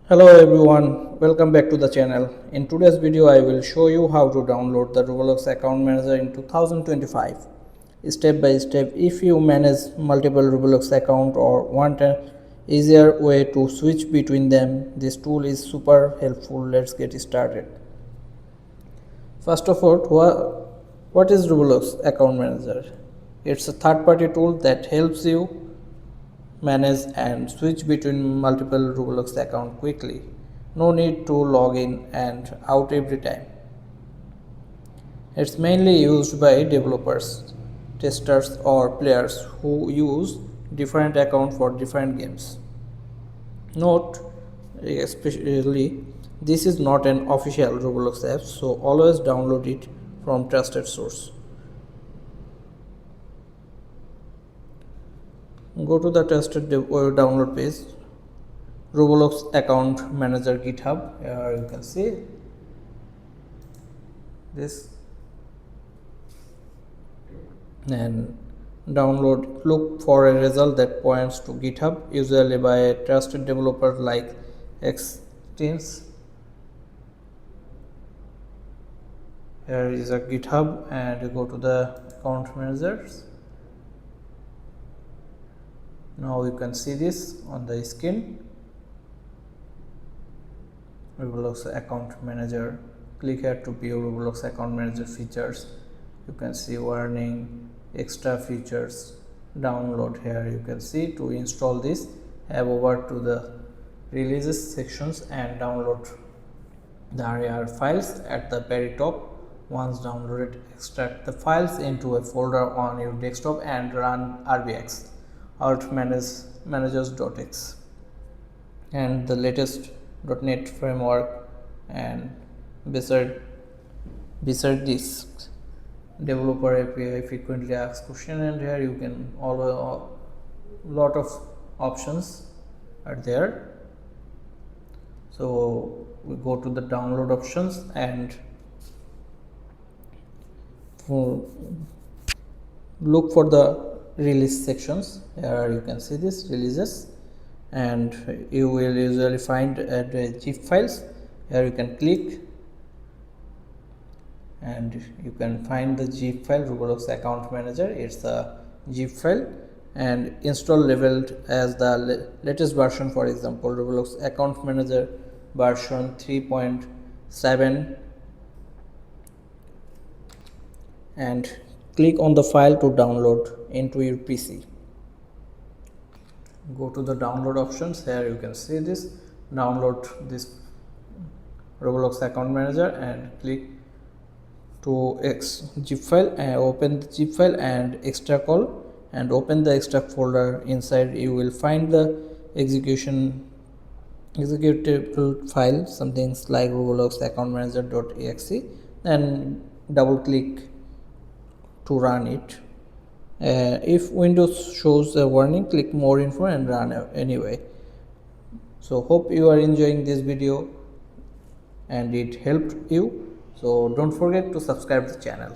Hello everyone, welcome back to the channel. In today's video I will show you how to download the Roblox account manager in 2025 step by step. If you manage multiple Roblox accounts or want an easier way to switch between them, this tool is super helpful. Let's get started. First of all, what is Roblox account manager? It's a third-party tool that helps you manage and switch between multiple Roblox accounts quickly. No need to log in and out every time. It's mainly used by developers, testers or players who use different accounts for different games. Note, especially this is not an official Roblox app, so always download it from trusted source. Go to the trusted download page, Roblox account manager GitHub. Here you can see this, and download. Look for a result that points to GitHub, usually by a trusted developer like Xteams. Here is a GitHub, and you go to the account managers. Now you can see this on the screen. Roblox account manager. Click here to view Roblox account manager features. You can see warning, extra features, download. Here you can see to install this, head over to the releases sections and download the RAR files at the very top. Once downloaded, extract the files into a folder on your desktop and run rbx alt managers.x and the latest .NET framework, and beside this developer API frequently asked question, and here you can always lot of options are there. So we go to the download options and look for the release sections. Here you can see this releases, and you will usually find the zip files. Here you can click and you can find the zip file Roblox account manager. It's a zip file and install labeled as the latest version, for example Roblox account manager version 3.7, and click on the file to download into your PC. Go to the download options. Here you can see this, download this Roblox account manager and click to zip file and open the zip file and extract all, and open the extract folder. Inside you will find the executable file, something like Roblox account manager.exe, and double click to run it. If Windows shows a warning, click more info and run anyway. So hope you are enjoying this video and it helped you. So don't forget to subscribe the channel.